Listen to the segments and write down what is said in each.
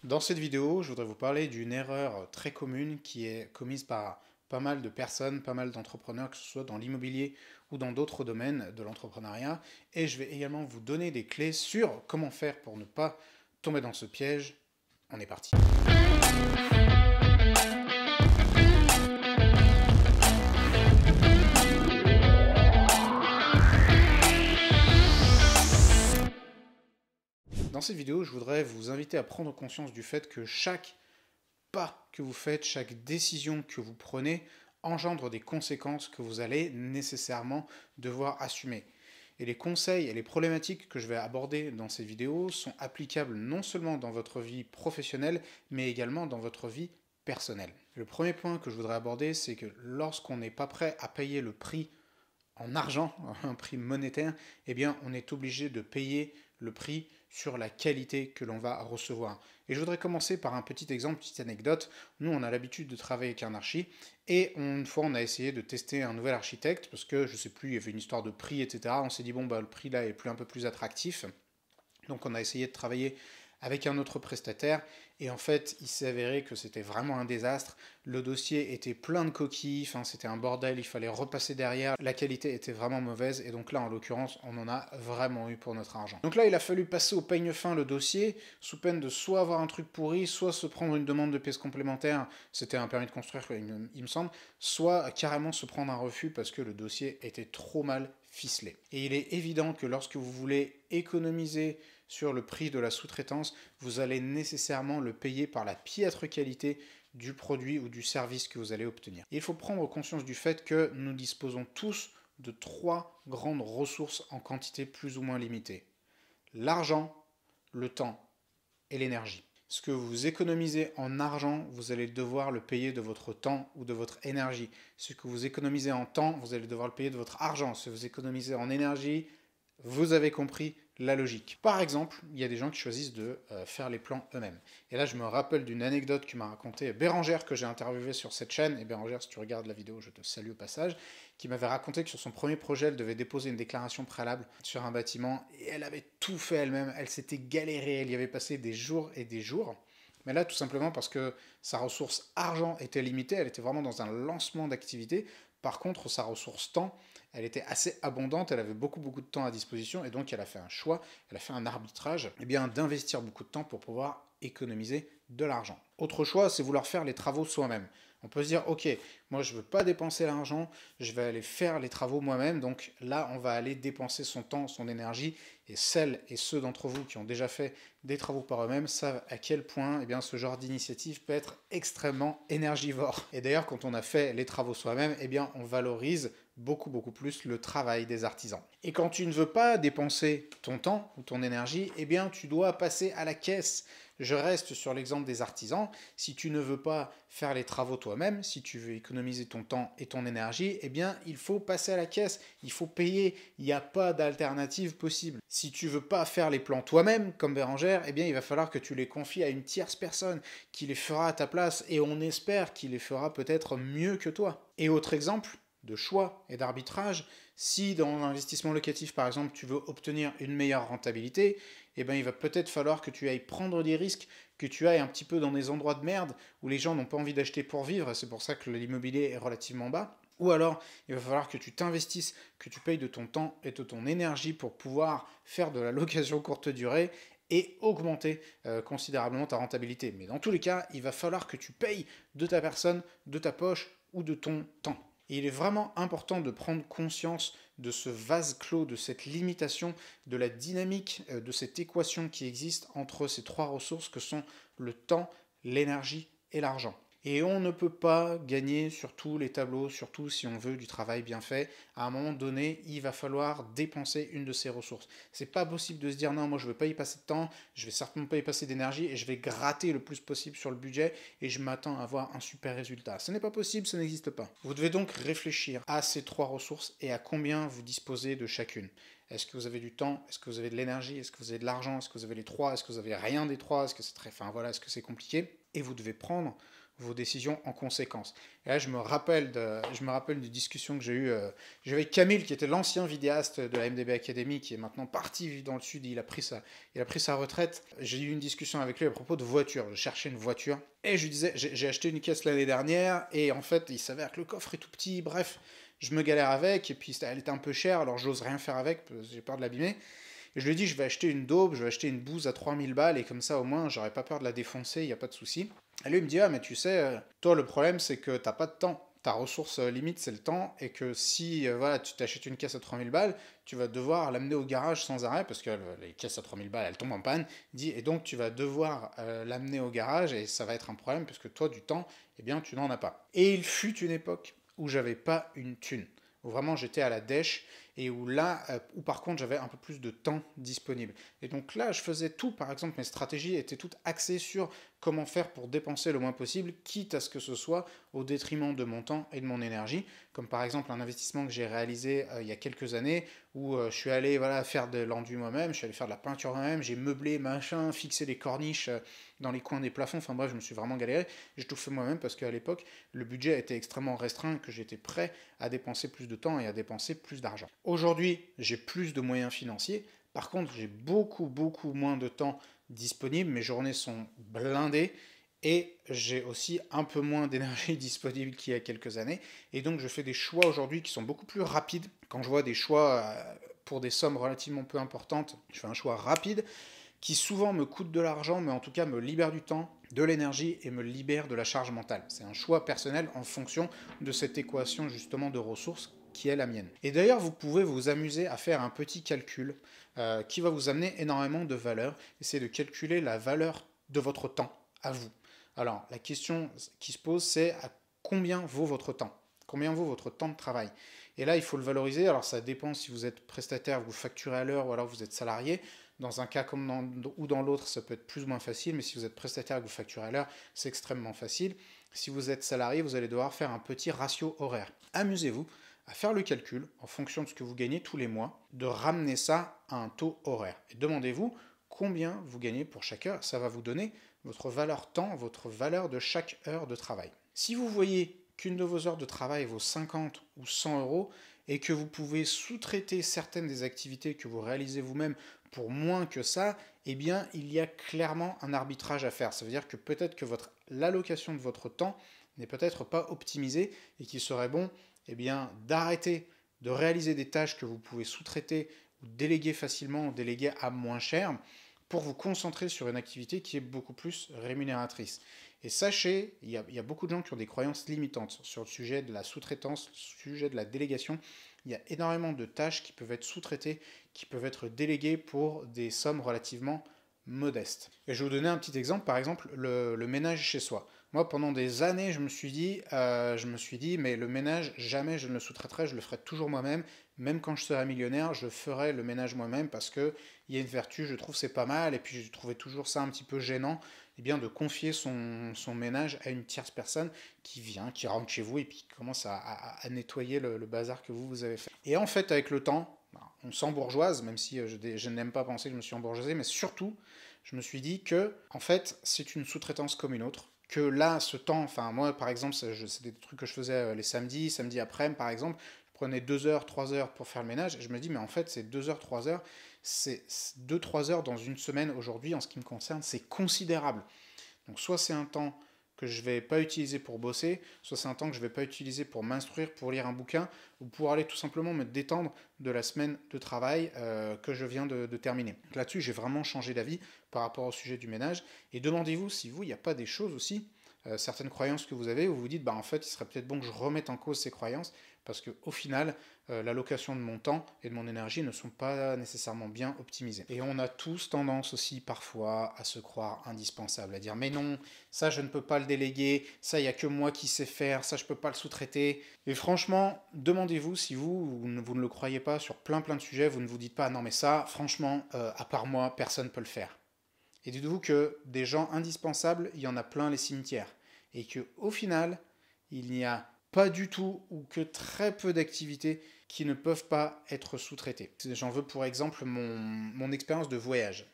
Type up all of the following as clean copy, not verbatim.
Dans cette vidéo, je voudrais vous parler d'une erreur très commune qui est commise par pas mal de personnes, pas mal d'entrepreneurs, que ce soit dans l'immobilier ou dans d'autres domaines de l'entrepreneuriat. Et je vais également vous donner des clés sur comment faire pour ne pas tomber dans ce piège. On est parti. Dans cette vidéo, je voudrais vous inviter à prendre conscience du fait que chaque pas que vous faites, chaque décision que vous prenez engendre des conséquences que vous allez nécessairement devoir assumer. Et les conseils et les problématiques que je vais aborder dans ces vidéos sont applicables non seulement dans votre vie professionnelle, mais également dans votre vie personnelle. Le premier point que je voudrais aborder, c'est que lorsqu'on n'est pas prêt à payer le prix en argent, un prix monétaire, eh bien on est obligé de payer le prix sur la qualité que l'on va recevoir. Et je voudrais commencer par un petit exemple, une petite anecdote. Nous, on a l'habitude de travailler avec un archi, et une fois, on a essayé de tester un nouvel architecte, parce que, je sais plus, il y avait une histoire de prix, etc. On s'est dit, bon, bah, le prix là est plus un peu plus attractif. Donc on a essayé de travailler avec un autre prestataire, et en fait, il s'est avéré que c'était vraiment un désastre. Le dossier était plein de coquilles, enfin, c'était un bordel, il fallait repasser derrière, la qualité était vraiment mauvaise, et donc là, en l'occurrence, on en a vraiment eu pour notre argent. Donc là, il a fallu passer au peigne fin le dossier, sous peine de soit avoir un truc pourri, soit se prendre une demande de pièces complémentaires, c'était un permis de construire, il me semble, soit carrément se prendre un refus parce que le dossier était trop mal ficelé. Et il est évident que lorsque vous voulez économiser sur le prix de la sous-traitance, vous allez nécessairement le payer par la piètre qualité du produit ou du service que vous allez obtenir. Et il faut prendre conscience du fait que nous disposons tous de trois grandes ressources en quantité plus ou moins limitée. L'argent, le temps et l'énergie. Ce que vous économisez en argent, vous allez devoir le payer de votre temps ou de votre énergie. Ce que vous économisez en temps, vous allez devoir le payer de votre argent. Ce que vous économisez en énergie, vous avez compris la logique. Par exemple, il y a des gens qui choisissent de faire les plans eux-mêmes. Et là, je me rappelle d'une anecdote que m'a racontée Bérangère, que j'ai interviewée sur cette chaîne. Et Bérangère, si tu regardes la vidéo, je te salue au passage, qui m'avait raconté que sur son premier projet, elle devait déposer une déclaration préalable sur un bâtiment. Et elle avait tout fait elle-même. Elle s'était galérée. Elle y avait passé des jours et des jours. Mais là, tout simplement parce que sa ressource argent était limitée. Elle était vraiment dans un lancement d'activité. Par contre, sa ressource temps, elle était assez abondante, elle avait beaucoup de temps à disposition, et donc elle a fait un choix, elle a fait un arbitrage, eh bien d'investir beaucoup de temps pour pouvoir économiser de l'argent. Autre choix, c'est vouloir faire les travaux soi-même. On peut se dire, ok, moi je ne veux pas dépenser l'argent, je vais aller faire les travaux moi-même, donc là on va aller dépenser son temps, son énergie, et celles et ceux d'entre vous qui ont déjà fait des travaux par eux-mêmes savent à quel point eh bien, ce genre d'initiative peut être extrêmement énergivore. Et d'ailleurs, quand on a fait les travaux soi-même, eh bien, on valorise beaucoup plus le travail des artisans. Et quand tu ne veux pas dépenser ton temps ou ton énergie, eh bien, tu dois passer à la caisse. Je reste sur l'exemple des artisans. Si tu ne veux pas faire les travaux toi-même, si tu veux économiser ton temps et ton énergie, eh bien, il faut passer à la caisse. Il faut payer. Il n'y a pas d'alternative possible. Si tu veux pas faire les plans toi-même, comme Bérangère, eh bien, il va falloir que tu les confies à une tierce personne qui les fera à ta place, et on espère qu'il les fera peut-être mieux que toi. Et autre exemple de choix et d'arbitrage, si dans l'investissement locatif par exemple tu veux obtenir une meilleure rentabilité, eh ben, il va peut-être falloir que tu ailles prendre des risques, que tu ailles un petit peu dans des endroits de merde où les gens n'ont pas envie d'acheter pour vivre, et c'est pour ça que l'immobilier est relativement bas. Ou alors, il va falloir que tu t'investisses, que tu payes de ton temps et de ton énergie pour pouvoir faire de la location courte durée et augmenter considérablement ta rentabilité. Mais dans tous les cas, il va falloir que tu payes de ta personne, de ta poche ou de ton temps. Et il est vraiment important de prendre conscience de ce vase clos, de cette limitation, de la dynamique, de cette équation qui existe entre ces trois ressources que sont le temps, l'énergie et l'argent. Et on ne peut pas gagner sur tous les tableaux, surtout si on veut du travail bien fait. À un moment donné, il va falloir dépenser une de ces ressources. C'est pas possible de se dire non, moi je ne veux pas y passer de temps, je vais certainement pas y passer d'énergie et je vais gratter le plus possible sur le budget et je m'attends à avoir un super résultat. Ce n'est pas possible, ça n'existe pas. Vous devez donc réfléchir à ces trois ressources et à combien vous disposez de chacune. Est-ce que vous avez du temps? Est-ce que vous avez de l'énergie? Est-ce que vous avez de l'argent? Est-ce que vous avez les trois? Est-ce que vous avez rien des trois? Est-ce que c'est très... Enfin voilà, est-ce que c'est compliqué? Et vous devez prendre vos décisions en conséquence. Et là, je me rappelle de discussions que j'ai eues. J'avais Camille, qui était l'ancien vidéaste de la MDB Academy, qui est maintenant parti vivre dans le sud, il a pris sa retraite. J'ai eu une discussion avec lui à propos de voiture. Je cherchais une voiture. Et je lui disais, j'ai acheté une caisse l'année dernière, et en fait, il s'avère que le coffre est tout petit, bref, je me galère avec, et puis elle était un peu chère, alors j'ose rien faire avec, parce que j'ai peur de l'abîmer. Et je lui ai dit, je vais acheter une daube, je vais acheter une bouse à 3000 balles, et comme ça, au moins, j'aurais pas peur de la défoncer, il n'y a pas de souci. Et lui, il me dit, ah, mais tu sais, toi, le problème, c'est que t'as pas de temps. Ta ressource limite, c'est le temps, et que si voilà, tu t'achètes une caisse à 3000 balles, tu vas devoir l'amener au garage sans arrêt, parce que les caisses à 3000 balles, elles tombent en panne. Il dit, et donc, tu vas devoir l'amener au garage, et ça va être un problème, puisque toi, du temps, eh bien, tu n'en as pas. Et il fut une époque où j'avais pas une thune, où vraiment j'étais à la dèche, et où là, où par contre j'avais un peu plus de temps disponible. Et donc là, je faisais tout, par exemple, mes stratégies étaient toutes axées sur comment faire pour dépenser le moins possible, quitte à ce que ce soit au détriment de mon temps et de mon énergie, comme par exemple un investissement que j'ai réalisé il y a quelques années, où je suis allé faire de l'enduit moi-même, je suis allé faire de la peinture moi-même, j'ai meublé, machin, fixé des corniches dans les coins des plafonds, enfin bref, je me suis vraiment galéré, j'ai tout fait moi-même parce qu'à l'époque, le budget était extrêmement restreint, que j'étais prêt à dépenser plus de temps et à dépenser plus d'argent. Aujourd'hui, j'ai plus de moyens financiers, par contre, j'ai beaucoup moins de temps disponible, mes journées sont blindées, et j'ai aussi un peu moins d'énergie disponible qu'il y a quelques années. Et donc je fais des choix aujourd'hui qui sont beaucoup plus rapides. Quand je vois des choix pour des sommes relativement peu importantes, je fais un choix rapide qui souvent me coûte de l'argent, mais en tout cas me libère du temps, de l'énergie et me libère de la charge mentale. C'est un choix personnel en fonction de cette équation justement de ressources qui est la mienne. Et d'ailleurs, vous pouvez vous amuser à faire un petit calcul qui va vous amener énormément de valeur. C'est de calculer la valeur de votre temps à vous. Alors, la question qui se pose, c'est à combien vaut votre temps? Combien vaut votre temps de travail? Et là, il faut le valoriser. Alors, ça dépend si vous êtes prestataire, vous facturez à l'heure, ou alors vous êtes salarié. Dans un cas comme dans l'autre, ça peut être plus ou moins facile, mais si vous êtes prestataire et que vous facturez à l'heure, c'est extrêmement facile. Si vous êtes salarié, vous allez devoir faire un petit ratio horaire. Amusez-vous à faire le calcul, en fonction de ce que vous gagnez tous les mois, de ramener ça à un taux horaire. Et demandez-vous combien vous gagnez pour chaque heure. Ça va vous donner votre valeur temps, votre valeur de chaque heure de travail. Si vous voyez qu'une de vos heures de travail vaut 50 ou 100 euros et que vous pouvez sous-traiter certaines des activités que vous réalisez vous-même pour moins que ça, eh bien, il y a clairement un arbitrage à faire. Ça veut dire que peut-être que l'allocation de votre temps n'est peut-être pas optimisée et qu'il serait bon d'arrêter de réaliser des tâches que vous pouvez sous-traiter ou déléguer facilement ou déléguer à moins cher pour vous concentrer sur une activité qui est beaucoup plus rémunératrice. Et sachez, il y a beaucoup de gens qui ont des croyances limitantes sur le sujet de la sous-traitance, le sujet de la délégation. Il y a énormément de tâches qui peuvent être sous-traitées, qui peuvent être déléguées pour des sommes relativement modestes. Et je vais vous donner un petit exemple, par exemple le ménage chez soi. Moi, pendant des années, je me suis dit, mais le ménage, jamais je ne le sous-traiterai, je le ferai toujours moi-même. Même quand je serai millionnaire, je ferai le ménage moi-même parce qu'il y a une vertu, je trouve c'est pas mal. Et puis, je trouvais toujours ça un petit peu gênant, de confier son ménage à une tierce personne qui vient, qui rentre chez vous et puis qui commence à nettoyer le bazar que vous avez fait. Et en fait, avec le temps, on s'embourgeoise, même si je n'aime pas penser que je me suis embourgeoisé, mais surtout, je me suis dit que, en fait, c'est une sous-traitance comme une autre. Que là, ce temps, enfin moi par exemple, c'est des trucs que je faisais les samedis après-midi par exemple, je prenais 2 heures, 3 heures pour faire le ménage, et je me dis, mais en fait, ces 2 heures, 3 heures, c'est 2-3 heures dans une semaine aujourd'hui, en ce qui me concerne, c'est considérable. Donc soit c'est un temps que je ne vais pas utiliser pour bosser, soit c'est un temps que je ne vais pas utiliser pour m'instruire, pour lire un bouquin, ou pour aller tout simplement me détendre de la semaine de travail que je viens de terminer. Donc là-dessus, j'ai vraiment changé d'avis par rapport au sujet du ménage. Et demandez-vous si vous, il n'y a pas des choses aussi, certaines croyances que vous avez, où vous dites, en fait, il serait peut-être bon que je remette en cause ces croyances, parce qu'au final, l'allocation de mon temps et de mon énergie ne sont pas nécessairement bien optimisées. Et on a tous tendance aussi parfois à se croire indispensable, à dire mais non, ça je ne peux pas le déléguer, ça il n'y a que moi qui sais faire, ça je ne peux pas le sous-traiter. Et franchement, demandez-vous si vous ne le croyez pas sur plein de sujets, vous ne vous dites pas non mais ça, franchement, à part moi, personne ne peut le faire. Et dites-vous que des gens indispensables, il y en a plein les cimetières. Et qu'au final, il n'y a pas du tout ou que très peu d'activités qui ne peuvent pas être sous-traitées. J'en veux pour exemple mon expérience de voyage.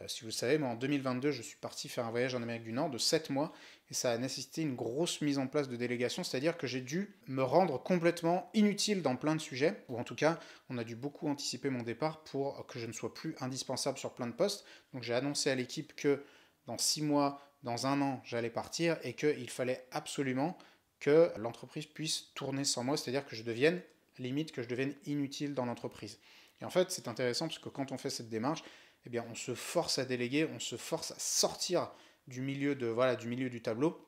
Si vous le savez, moi en 2022, je suis parti faire un voyage en Amérique du Nord de 7 mois et ça a nécessité une grosse mise en place de délégation, c'est-à-dire que j'ai dû me rendre complètement inutile dans plein de sujets, ou en tout cas, on a dû beaucoup anticiper mon départ pour que je ne sois plus indispensable sur plein de postes. Donc j'ai annoncé à l'équipe que dans 6 mois, dans un an, j'allais partir et qu'il fallait absolument que l'entreprise puisse tourner sans moi, c'est-à-dire que je devienne, limite, que je devienne inutile dans l'entreprise. Et en fait, c'est intéressant parce que quand on fait cette démarche, eh bien, on se force à déléguer, on se force à sortir du milieu, du milieu du tableau.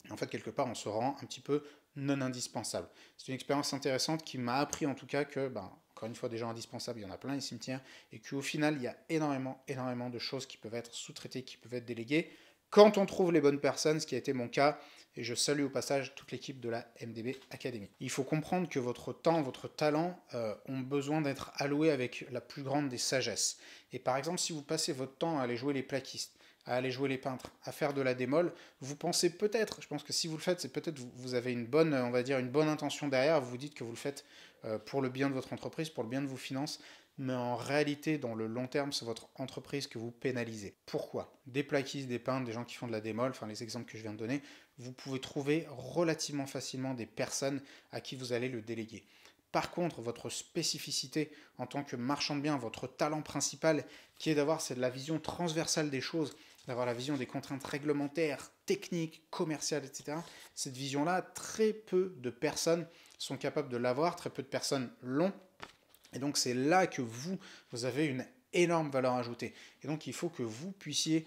Et en fait, quelque part, on se rend un petit peu non indispensable. C'est une expérience intéressante qui m'a appris en tout cas que, encore une fois, des gens indispensables, il y en a plein les cimetières, et qu'au final, il y a énormément de choses qui peuvent être sous-traitées, qui peuvent être déléguées, quand on trouve les bonnes personnes, ce qui a été mon cas, et je salue au passage toute l'équipe de la MDB Academy. Il faut comprendre que votre temps, votre talent ont besoin d'être alloués avec la plus grande des sagesses. Et par exemple, si vous passez votre temps à aller jouer les plaquistes, à aller jouer les peintres, à faire de la démol, vous pensez peut-être, je pense que si vous le faites, c'est peut-être vous avez une bonne, on va dire, une bonne intention derrière, vous vous dites que vous le faites pour le bien de votre entreprise, pour le bien de vos finances, mais en réalité, dans le long terme, c'est votre entreprise que vous pénalisez. Pourquoi? Des plaquistes, des peintres, des gens qui font de la démol, enfin les exemples que je viens de donner, vous pouvez trouver relativement facilement des personnes à qui vous allez le déléguer. Par contre, votre spécificité en tant que marchand de biens, votre talent principal, qui est d'avoir la vision transversale des choses, d'avoir la vision des contraintes réglementaires, techniques, commerciales, etc. Cette vision-là, très peu de personnes sont capables de l'avoir, très peu de personnes l'ont. Et donc c'est là que vous avez une énorme valeur ajoutée. Et donc il faut que vous puissiez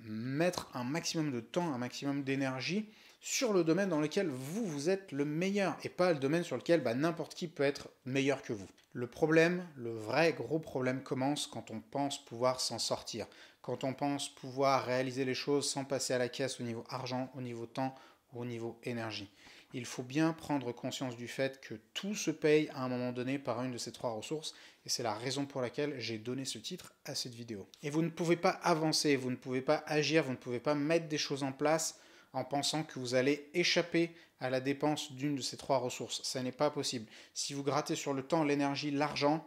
mettre un maximum de temps, un maximum d'énergie sur le domaine dans lequel vous êtes le meilleur et pas le domaine sur lequel n'importe qui peut être meilleur que vous. Le problème, le vrai gros problème commence quand on pense pouvoir s'en sortir, quand on pense pouvoir réaliser les choses sans passer à la caisse au niveau argent, au niveau temps ou au niveau énergie. Il faut bien prendre conscience du fait que tout se paye à un moment donné par une de ces trois ressources, et c'est la raison pour laquelle j'ai donné ce titre à cette vidéo. Et vous ne pouvez pas avancer, vous ne pouvez pas agir, vous ne pouvez pas mettre des choses en place en pensant que vous allez échapper à la dépense d'une de ces trois ressources. Ça n'est pas possible. Si vous grattez sur le temps, l'énergie, l'argent,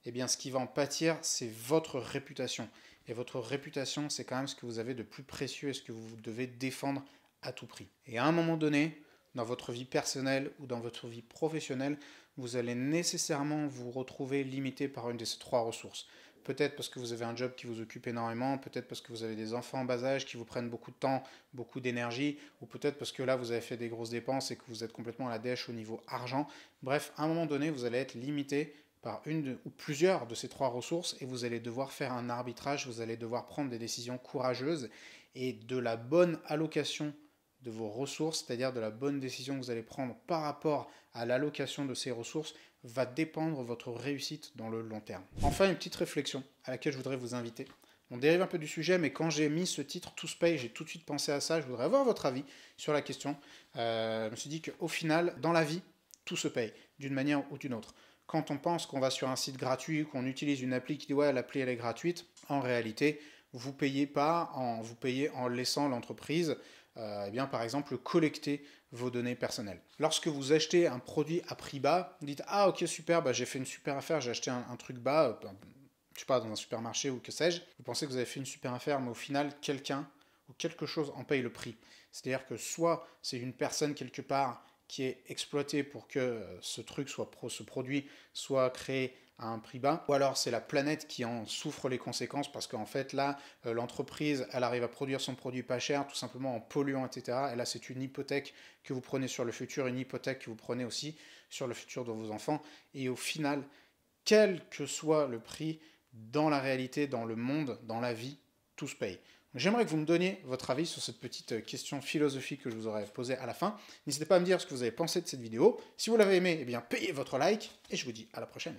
eh bien ce qui va en pâtir, c'est votre réputation. Et votre réputation, c'est quand même ce que vous avez de plus précieux et ce que vous devez défendre à tout prix. Et à un moment donné, dans votre vie personnelle ou dans votre vie professionnelle, vous allez nécessairement vous retrouver limité par une de ces trois ressources. Peut-être parce que vous avez un job qui vous occupe énormément, peut-être parce que vous avez des enfants en bas âge qui vous prennent beaucoup de temps, beaucoup d'énergie, ou peut-être parce que là vous avez fait des grosses dépenses et que vous êtes complètement à la dèche au niveau argent. Bref, à un moment donné, vous allez être limité par une ou plusieurs de ces trois ressources et vous allez devoir faire un arbitrage, vous allez devoir prendre des décisions courageuses et de la bonne allocation de vos ressources, c'est-à-dire de la bonne décision que vous allez prendre par rapport à l'allocation de ces ressources, va dépendre votre réussite dans le long terme. Enfin, une petite réflexion à laquelle je voudrais vous inviter. On dérive un peu du sujet, mais quand j'ai mis ce titre « Tout se paye », j'ai tout de suite pensé à ça. Je voudrais avoir votre avis sur la question. Je me suis dit qu'au final, dans la vie, tout se paye, d'une manière ou d'une autre. Quand on pense qu'on va sur un site gratuit, qu'on utilise une appli qui dit « ouais, l'appli elle est gratuite », en réalité, vous payez en laissant l'entreprise par exemple, collecter vos données personnelles. Lorsque vous achetez un produit à prix bas, vous dites « Ah ok super, j'ai fait une super affaire, j'ai acheté un truc bas, je sais pas, dans un supermarché ou que sais-je », vous pensez que vous avez fait une super affaire, mais au final, quelqu'un ou quelque chose en paye le prix. C'est-à-dire que soit c'est une personne quelque part qui est exploitée pour que ce produit soit créé à un prix bas, ou alors c'est la planète qui en souffre les conséquences parce qu'en fait là, l'entreprise, elle arrive à produire son produit pas cher, tout simplement en polluant, etc. Et là, c'est une hypothèque que vous prenez sur le futur, une hypothèque que vous prenez aussi sur le futur de vos enfants. Et au final, quel que soit le prix, dans la réalité, dans le monde, dans la vie, tout se paye. J'aimerais que vous me donniez votre avis sur cette petite question philosophique que je vous aurais posée à la fin. N'hésitez pas à me dire ce que vous avez pensé de cette vidéo. Si vous l'avez aimé, eh bien, payez votre like et je vous dis à la prochaine.